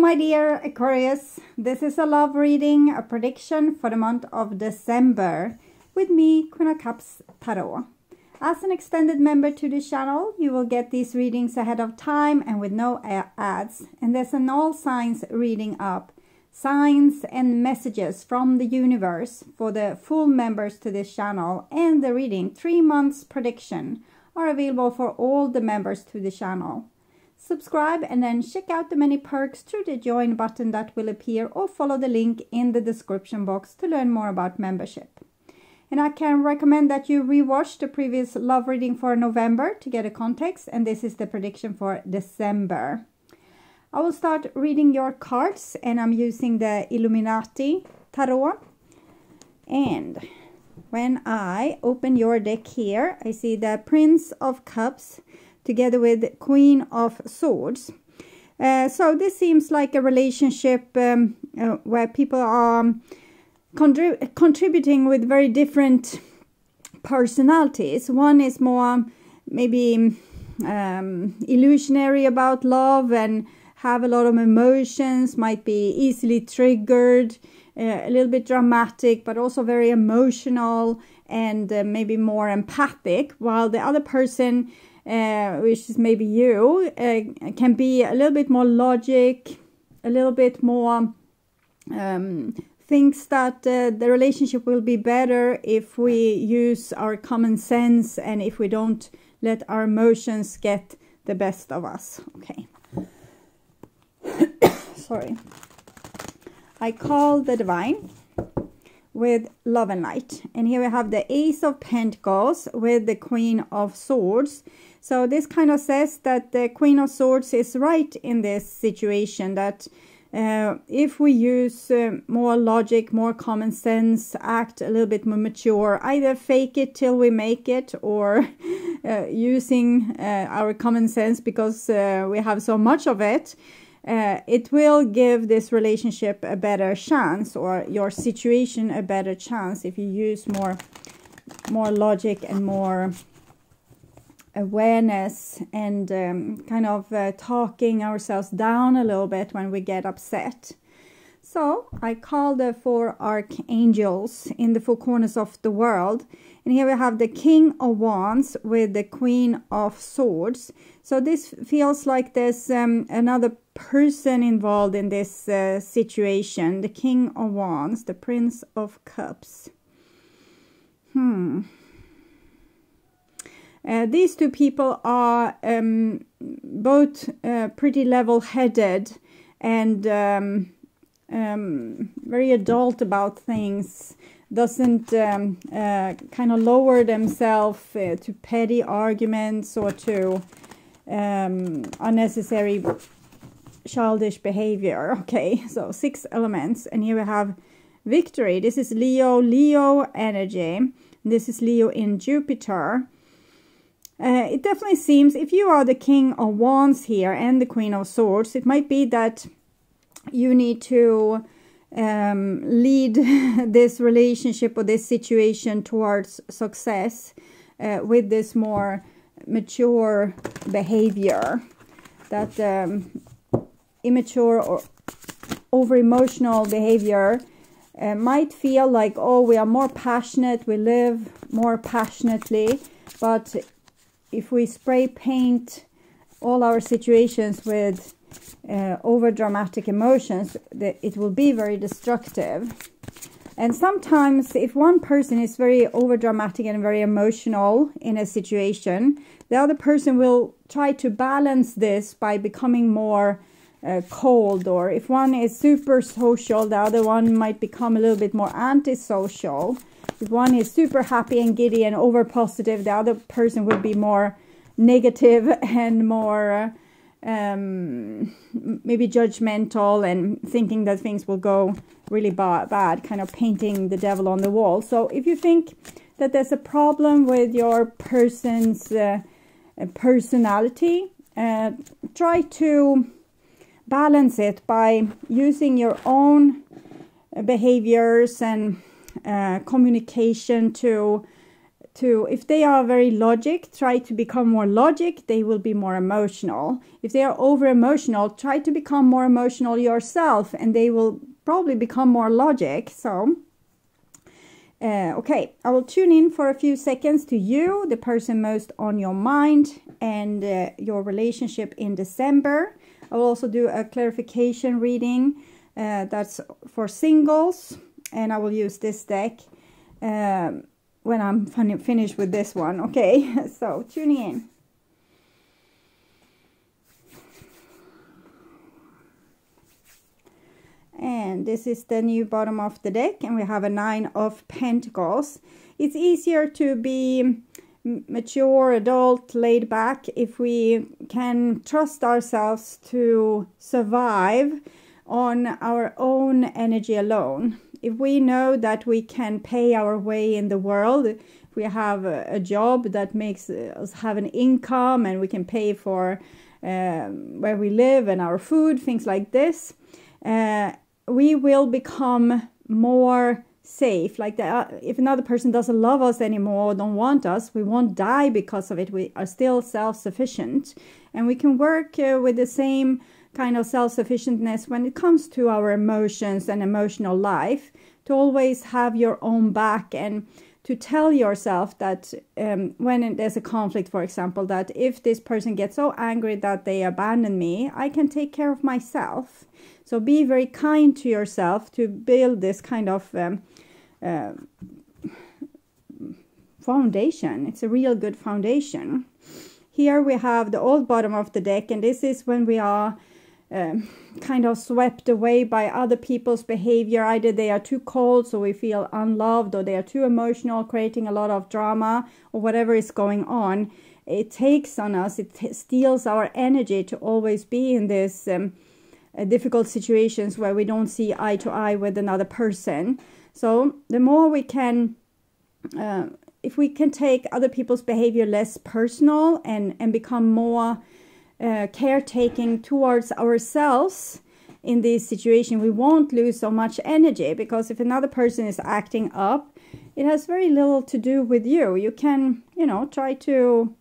my dear Aquarius, this is a love reading, a prediction for the month of December with me, Queen of Cups Tarot. As an extended member to the channel, you will get these readings ahead of time and with no ads. And there's an all signs reading up, signs and messages from the universe for the full members to this channel, and the reading 3 months prediction are available for all the members to the channel. Subscribe and then check out the many perks through the join button that will appear, or follow the link in the description box to learn more about membership. And I can recommend that you rewatch the previous love reading for November to get a context, and this is the prediction for December. I will start reading your cards, and I'm using the Illuminati tarot. And when I open your deck here, I see the Prince of Cups together with Queen of Swords. So this seems like a relationship where people are contributing with very different personalities. One is more maybe illusionary about love and have a lot of emotions, might be easily triggered, a little bit dramatic, but also very emotional and maybe more empathic, while the other person, which is maybe you, can be a little bit more logic, a little bit more thinks that the relationship will be better if we use our common sense and if we don't let our emotions get the best of us. Okay. Sorry. I call the divine with love and light. And here we have the Ace of Pentacles with the Queen of Swords. So this kind of says that the Queen of Swords is right in this situation, that if we use more logic, more common sense, act a little bit more mature, either fake it till we make it, or using our common sense because we have so much of it, it will give this relationship a better chance, or your situation a better chance, if you use more logic and more awareness and kind of talking ourselves down a little bit when we get upset. So I call the 4 archangels in the 4 corners of the world, and here we have the King of Wands with the Queen of Swords. So this feels like there's another person involved in this situation. The King of Wands, the Prince of Cups. These two people are both pretty level-headed and very adult about things. Doesn't kind of lower themselves to petty arguments or to unnecessary childish behavior. Okay, so 6 elements, and here we have victory. This is Leo energy. This is Leo in Jupiter. It definitely seems, if you are the King of Wands here and the Queen of Swords, it might be that you need to lead this relationship or this situation towards success with this more mature behavior. That immature or over-emotional behavior might feel like, oh, we are more passionate, we live more passionately, but if we spray paint all our situations with over dramatic emotions, it will be very destructive. And sometimes if one person is very over dramatic and very emotional in a situation, the other person will try to balance this by becoming more cold. Or if one is super social, the other one might become a little bit more antisocial. If one is super happy and giddy and over positive, the other person will be more negative and more maybe judgmental and thinking that things will go really bad, kind of painting the devil on the wall. So if you think that there's a problem with your person's personality, try to balance it by using your own behaviors and communication to if they are very logic, try to become more logic, they will be more emotional. If they are over emotional, try to become more emotional yourself, and they will probably become more logic. So, okay, I will tune in for a few seconds to you, the person most on your mind, and your relationship in December. I will also do a clarification reading that's for singles, and I will use this deck when I'm finished with this one. Okay, so tuning in. And this is the new bottom of the deck, and we have a 9 of Pentacles. It's easier to be mature, adult, laid back if we can trust ourselves to survive on our own energy alone. If we know that we can pay our way in the world, if we have a job that makes us have an income, and we can pay for where we live and our food, things like this, we will become more safe. Like if another person doesn't love us anymore, don't want us, we won't die because of it. We are still self-sufficient, and we can work with the same kind of self-sufficientness when it comes to our emotions and emotional life, to always have your own back, and to tell yourself that when there's a conflict, for example, that if this person gets so angry that they abandon me, I can take care of myself. So be very kind to yourself to build this kind of foundation. It's a real good foundation. Here we have the old bottom of the deck, and this is when we are kind of swept away by other people's behavior. Either they are too cold, so we feel unloved, or they are too emotional, creating a lot of drama, or whatever is going on. It takes on us, it steals our energy to always be in this difficult situations where we don't see eye to eye with another person. So the more we can, if we can take other people's behavior less personal, and become more caretaking towards ourselves in this situation, we won't lose so much energy. Because if another person is acting up, it has very little to do with you. You can, try to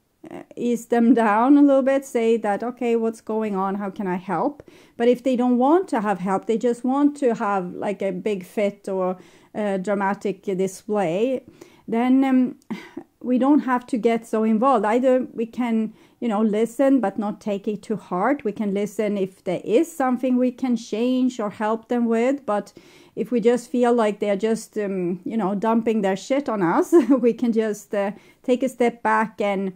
ease them down a little bit, say that, okay, what's going on, how can I help? But if they don't want to have help, they just want to have like a big fit or a dramatic display, then we don't have to get so involved. Either we can, listen but not take it to heart. We can listen if there is something we can change or help them with. But if we just feel like they're just, dumping their shit on us, we can just take a step back and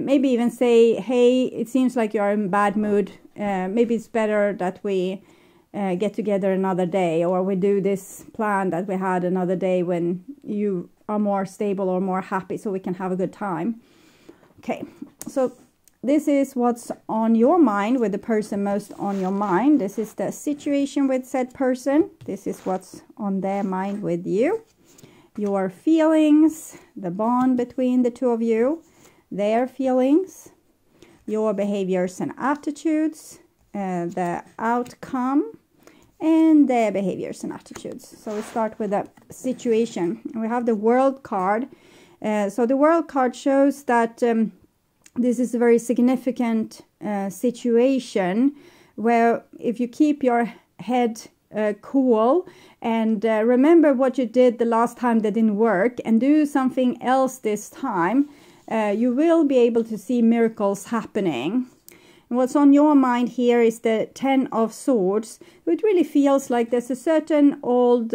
maybe even say, hey, it seems like you're in bad mood. Maybe it's better that we get together another day, or we do this plan that we had another day when you are more stable or more happy, so we can have a good time. Okay, so this is what's on your mind with the person most on your mind. This is the situation with said person. This is what's on their mind with you. Your feelings, the bond between the two of you, their feelings, your behaviors and attitudes, the outcome, and their behaviors and attitudes. So we start with the situation. We have the World card. So the World card shows that this is a very significant situation, where if you keep your head cool and remember what you did the last time that didn't work, and do something else this time, you will be able to see miracles happening. And what's on your mind here is the 10 of Swords. It really feels like there's a certain old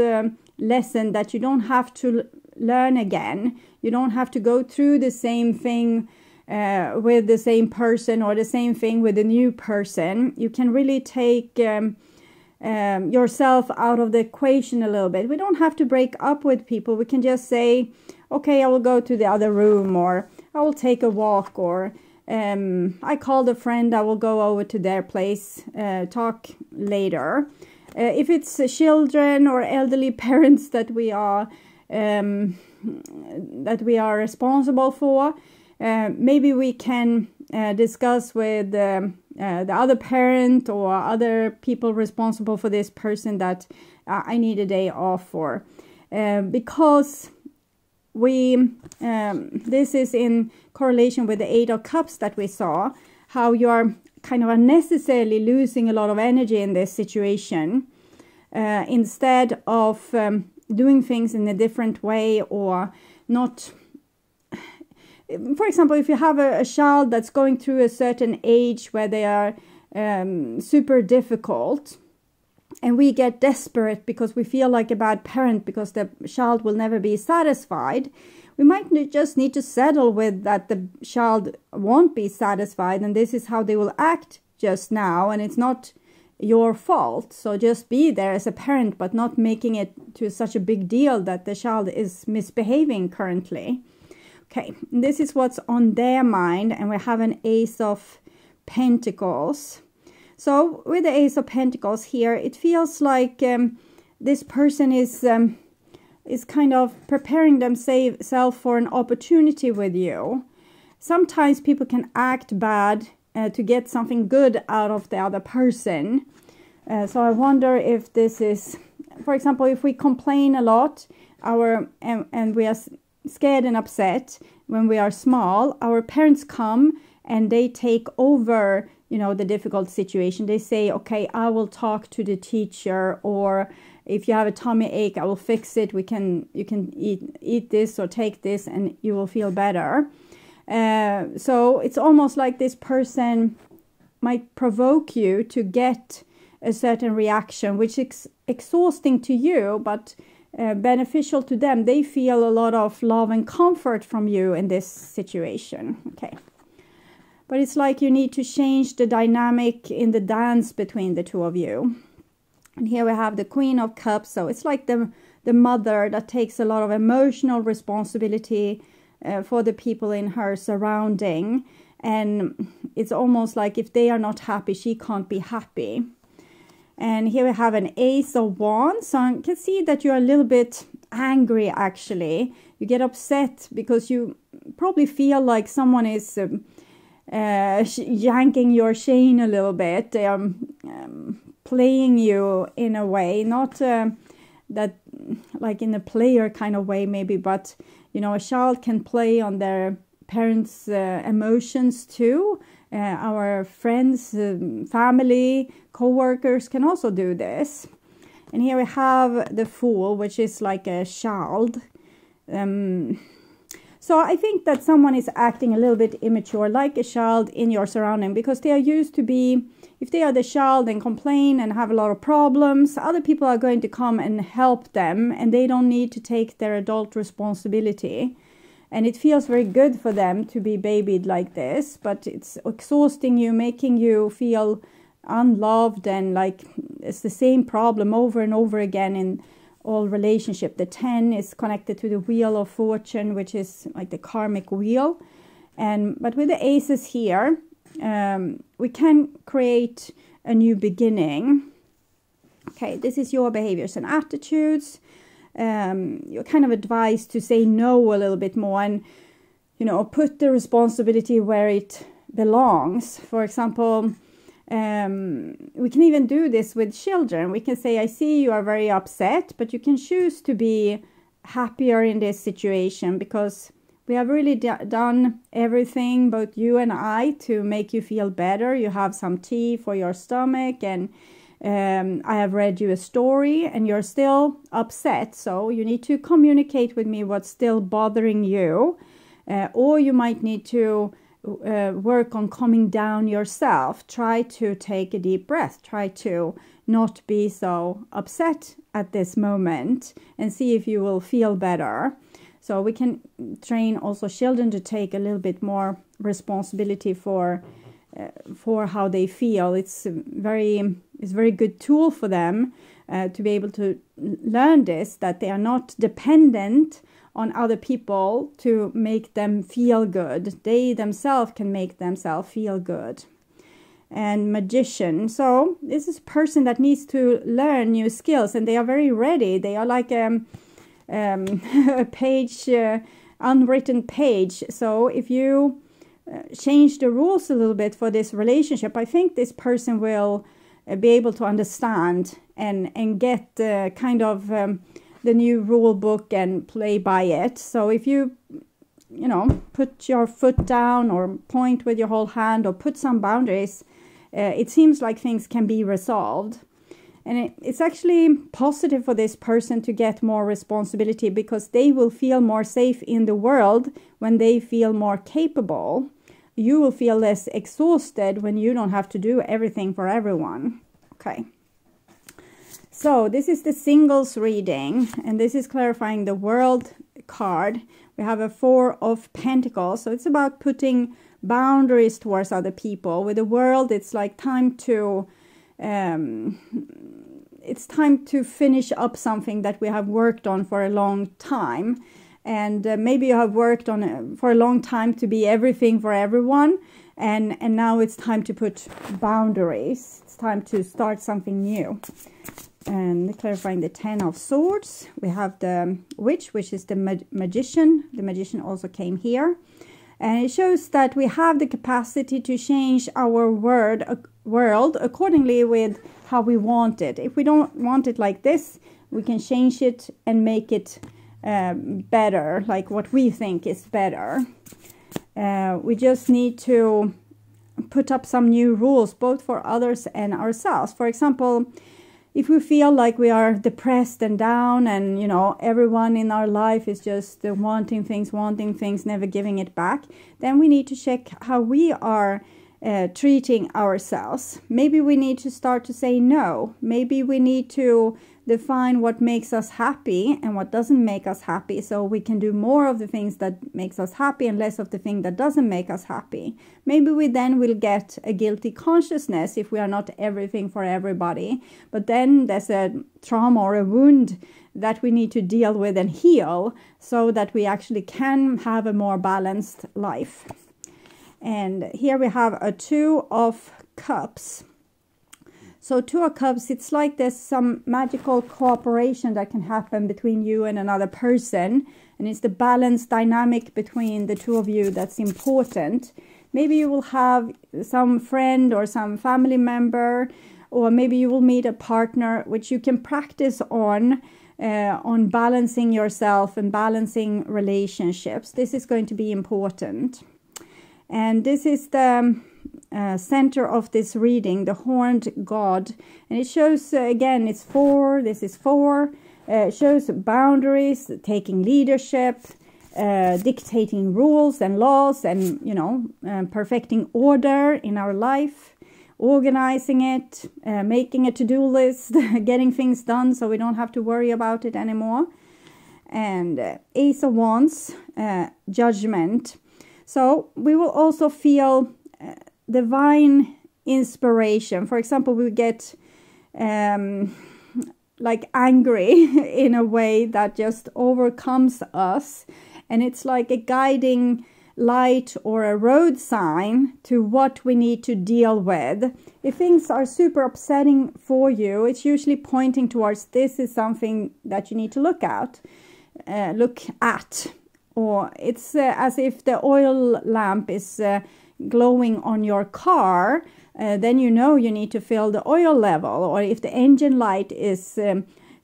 lesson that you don't have to learn again. You don't have to go through the same thing with the same person, or the same thing with a new person. You can really take yourself out of the equation a little bit. We don't have to break up with people. We can just say, okay, I will go to the other room, or I will take a walk, or I called a friend, I will go over to their place, talk later. If it's children or elderly parents that we are responsible for, maybe we can discuss with the other parent or other people responsible for this person that I need a day off for. Because this is in correlation with the 8 of Cups that we saw, how you're kind of unnecessarily losing a lot of energy in this situation, instead of doing things in a different way, or not. For example, if you have a child that's going through a certain age where they are super difficult, and we get desperate because we feel like a bad parent because the child will never be satisfied, we might just need to settle with that the child won't be satisfied, and this is how they will act just now, and it's not your fault. So just be there as a parent, but not making it to such a big deal that the child is misbehaving currently. Okay, this is what's on their mind, and we have an Ace of Pentacles. So with the Ace of Pentacles here, it feels like this person is kind of preparing themselves for an opportunity with you. Sometimes people can act bad to get something good out of the other person. So I wonder if this is, for example, if we complain a lot, and we are scared and upset when we are small, our parents come and they take over, you know, the difficult situation. They say, okay, I will talk to the teacher, or if you have a tummy ache, I will fix it. You can eat this or take this and you will feel better. So it's almost like this person might provoke you to get a certain reaction, which is exhausting to you, but beneficial to them. They feel a lot of love and comfort from you in this situation. Okay. But it's like you need to change the dynamic in the dance between the two of you. And here we have the Queen of Cups. So it's like the mother that takes a lot of emotional responsibility for the people in her surrounding. And it's almost like if they are not happy, she can't be happy. And here we have an Ace of Wands. So I can see that you're a little bit angry, actually. You get upset because you probably feel like someone is yanking your chain a little bit. They are playing you in a way, not that like in a player kind of way maybe, but you know, a child can play on their parents' emotions too. Our friends, family, co-workers can also do this. And here we have the Fool, which is like a child. So I think that someone is acting a little bit immature, like a child in your surrounding, because they are used to be, if they are the child and complain and have a lot of problems, other people are going to come and help them, and they don't need to take their adult responsibility. And it feels very good for them to be babied like this, but it's exhausting you, making you feel unloved, and like it's the same problem over and over again in all relationship. The 10 is connected to the Wheel of Fortune, which is like the karmic wheel. But with the aces here, we can create a new beginning. Okay, this is your behaviors and attitudes. You're kind of advised to say no a little bit more, and you know, put the responsibility where it belongs. For example, we can even do this with children. We can say, I see you are very upset, but you can choose to be happier in this situation, because we have really done everything, both you and I, to make you feel better. You have some tea for your stomach, and I have read you a story, and you're still upset. So you need to communicate with me what's still bothering you, or you might need to work on calming down yourself. Try to take a deep breath. Try to not be so upset at this moment, and see if you will feel better. So we can train also children to take a little bit more responsibility for how they feel. It's a very good tool for them to be able to learn this, that they are not dependent on other people to make them feel good. They themselves can make themselves feel good. And Magician. So this is a person that needs to learn new skills, and they are very ready. They are like a page, unwritten page. So if you change the rules a little bit for this relationship, I think this person will be able to understand and get kind of the new rule book and play by it. So if you know, put your foot down or point with your whole hand or put some boundaries, it seems like things can be resolved. And it's actually positive for this person to get more responsibility, because they will feel more safe in the world when they feel more capable. You will feel less exhausted when you don't have to do everything for everyone. Okay. So this is the singles reading, and this is clarifying the World card. We have a 4 of Pentacles, so it's about putting boundaries towards other people. With the World, it's like time to finish up something that we have worked on for a long time. And maybe you have worked on it for a long time to be everything for everyone, and now it's time to put boundaries. It's time to start something new. And clarifying the 10 of Swords, we have the Witch, which is the Magician. The Magician also came here. And it shows that we have the capacity to change our world accordingly with how we want it. If we don't want it like this, we can change it and make it better, like what we think is better. We just need to put up some new rules, both for others and ourselves. For example, if we feel like we are depressed and down, and you know, everyone in our life is just wanting things, never giving it back, then we need to check how we are treating ourselves. Maybe we need to start to say no. Maybe we need to define what makes us happy and what doesn't make us happy, so we can do more of the things that makes us happy and less of the thing that doesn't make us happy. Maybe we then will get a guilty consciousness if we are not everything for everybody, but then there's a trauma or a wound that we need to deal with and heal, so that we actually can have a more balanced life. And here we have a 2 of Cups. So 2 of Cups, it's like there's some magical cooperation that can happen between you and another person. And it's the balanced dynamic between the two of you that's important. Maybe you will have some friend or some family member, or maybe you will meet a partner which you can practice on balancing yourself and balancing relationships. This is going to be important. And this is the center of this reading, the Horned God. And it shows, again, it's 4, this is 4. It shows boundaries, taking leadership, dictating rules and laws, and, you know, perfecting order in our life, organizing it, making a to-do list, getting things done so we don't have to worry about it anymore. And Ace of Wands, Judgment. So we will also feel divine inspiration. For example, we get like angry in a way that just overcomes us. And it's like a guiding light or a road sign to what we need to deal with. If things are super upsetting for you, it's usually pointing towards this is something that you need to look at. Or it's as if the oil lamp is glowing on your car, then you know you need to fill the oil level. Or if the engine light is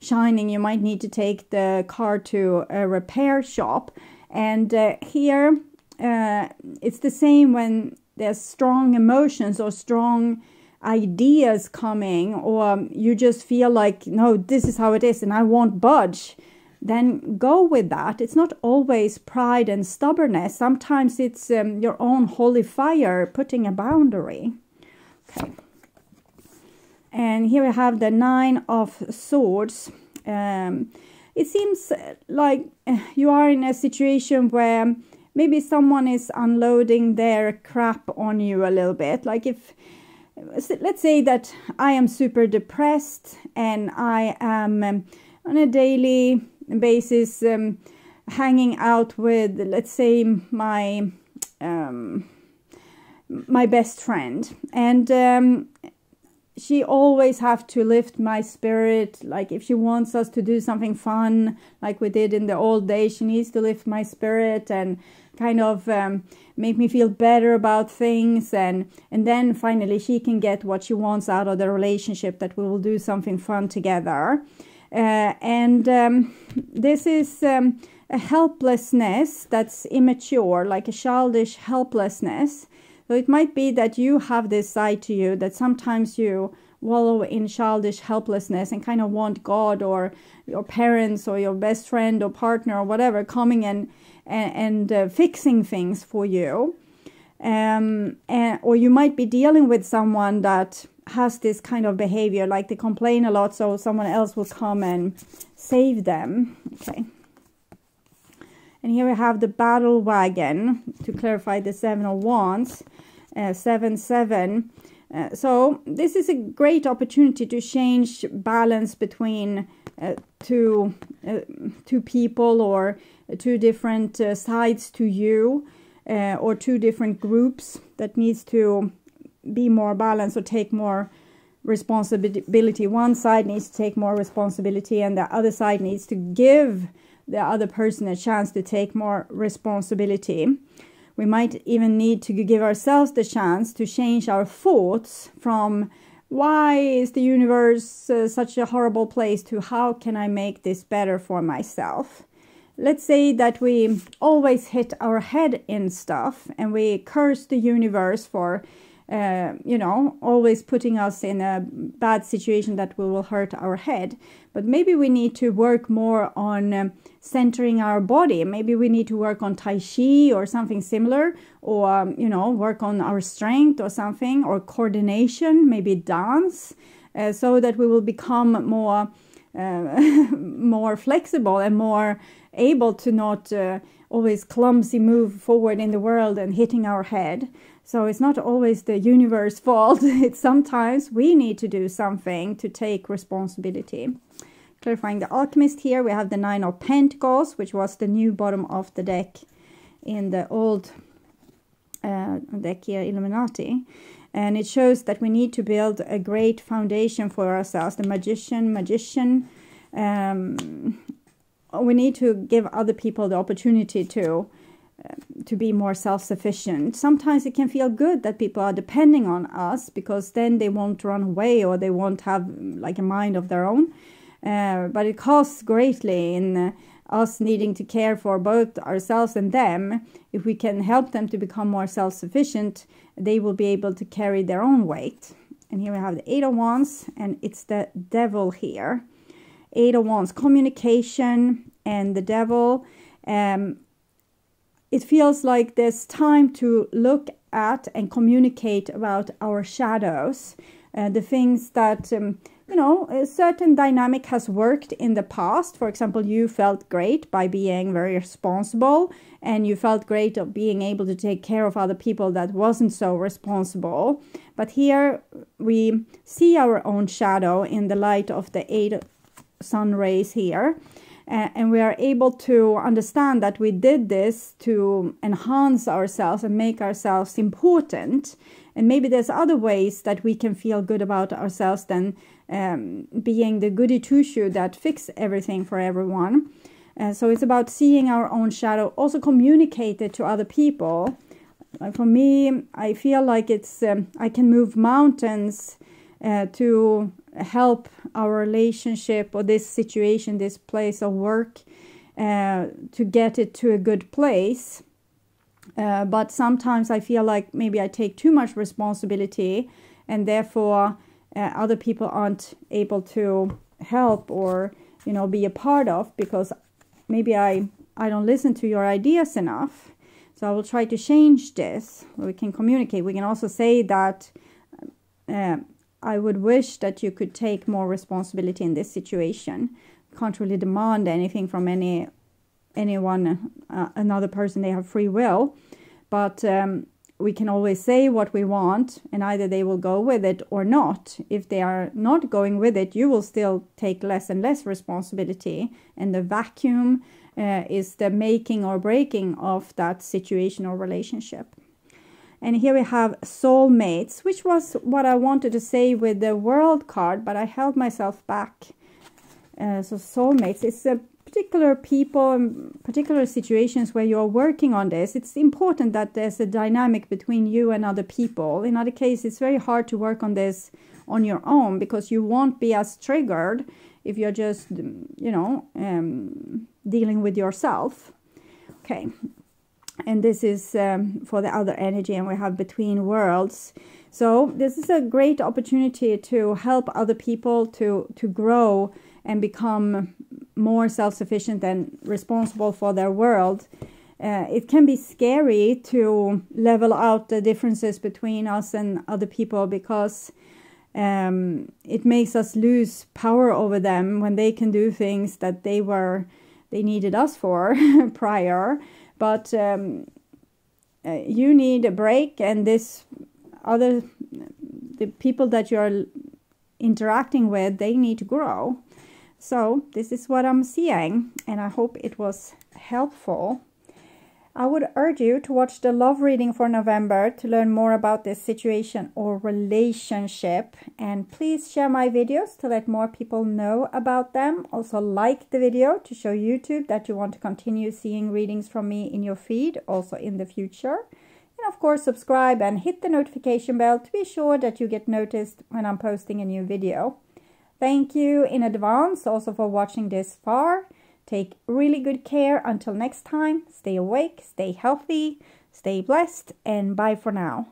shining, you might need to take the car to a repair shop. And here it's the same when there's strong emotions or strong ideas coming, or you just feel like, no, this is how it is and I won't budge. Then go with that. It's not always pride and stubbornness. Sometimes it's your own holy fire putting a boundary. Okay. And here we have the 9 of Swords. It seems like you are in a situation where maybe someone is unloading their crap on you a little bit. Like if, let's say that I am super depressed and I am on a daily basis hanging out with, let's say, my best friend, and she always have to lift my spirit. Like if she wants us to do something fun like we did in the old days, she needs to lift my spirit and kind of make me feel better about things, and then finally she can get what she wants out of the relationship, that we will do something fun together. This is a helplessness that's immature, like a childish helplessness. So it might be that you have this side to you that sometimes you wallow in childish helplessness and kind of want God or your parents or your best friend or partner or whatever coming and fixing things for you. Or you might be dealing with someone that has this kind of behavior, like they complain a lot, so someone else will come and save them. Okay. And here we have the battle wagon to clarify the 7 of Wands, 7-7. So this is a great opportunity to change balance between two people or two different sides to you, or two different groups that needs to be more balanced or take more responsibility. One side needs to take more responsibility and the other side needs to give the other person a chance to take more responsibility. We might even need to give ourselves the chance to change our thoughts from why is the universe such a horrible place to how can I make this better for myself. Let's say that we always hit our head in stuff and we curse the universe for always putting us in a bad situation that will hurt our head. But maybe we need to work more on centering our body. Maybe we need to work on Tai Chi or something similar, or, work on our strength or something, or coordination, maybe dance, so that we will become more flexible and more able to not always clumsy move forward in the world and hitting our head. So it's not always the universe's fault. It's sometimes we need to do something to take responsibility. Clarifying the Alchemist here, we have the 9 of Pentacles, which was the new bottom of the deck in the old deck here, Illuminati. And it shows that we need to build a great foundation for ourselves. The magician. We need to give other people the opportunity to be more self-sufficient. Sometimes it can feel good that people are depending on us, because then they won't run away or they won't have like a mind of their own. But it costs greatly in us needing to care for both ourselves and them. If we can help them to become more self-sufficient, they will be able to carry their own weight. And here we have the 8 of Wands, and it's the Devil here. 8 of Wands, communication, and the Devil. It feels like there's time to look at and communicate about our shadows, the things that, a certain dynamic has worked in the past. For example, you felt great by being very responsible, and you felt great of being able to take care of other people that wasn't so responsible. But here we see our own shadow in the light of the 8 sun rays here. And we are able to understand that we did this to enhance ourselves and make ourselves important. And maybe there's other ways that we can feel good about ourselves than being the goody two-shoe that fix everything for everyone. So it's about seeing our own shadow, also communicate it to other people. For me, I feel like it's I can move mountains to help our relationship or this situation, this place of work, to get it to a good place. But sometimes I feel like maybe I take too much responsibility, and therefore other people aren't able to help or be a part of, because maybe I don't listen to your ideas enough. So I will try to change this. We can communicate. We can also say that I would wish that you could take more responsibility in this situation. Can't really demand anything from anyone, another person. They have free will, but we can always say what we want, and either they will go with it or not. If they are not going with it, you will still take less and less responsibility, and the vacuum is the making or breaking of that situation or relationship. And here we have soulmates, which was what I wanted to say with the World card, but I held myself back. So soulmates, it's a particular people and particular situations where you're working on this, it's important that there's a dynamic between you and other people. In other cases, it's very hard to work on this on your own, because you won't be as triggered if you're just, you know, dealing with yourself. Okay, and this is for the other energy, and we have between worlds. So this is a great opportunity to help other people to grow and become more self-sufficient and responsible for their world. It can be scary to level out the differences between us and other people, because it makes us lose power over them when they can do things that they needed us for prior. But you need a break, and the people that you're interacting with, they need to grow. So this is what I'm seeing, and I hope it was helpful. I would urge you to watch the love reading for November to learn more about this situation or relationship. And please share my videos to let more people know about them. Also like the video to show YouTube that you want to continue seeing readings from me in your feed also in the future. And of course, subscribe and hit the notification bell to be sure that you get noticed when I'm posting a new video. Thank you in advance also for watching this far. Take really good care until next time. Stay awake, stay healthy, stay blessed, and bye for now.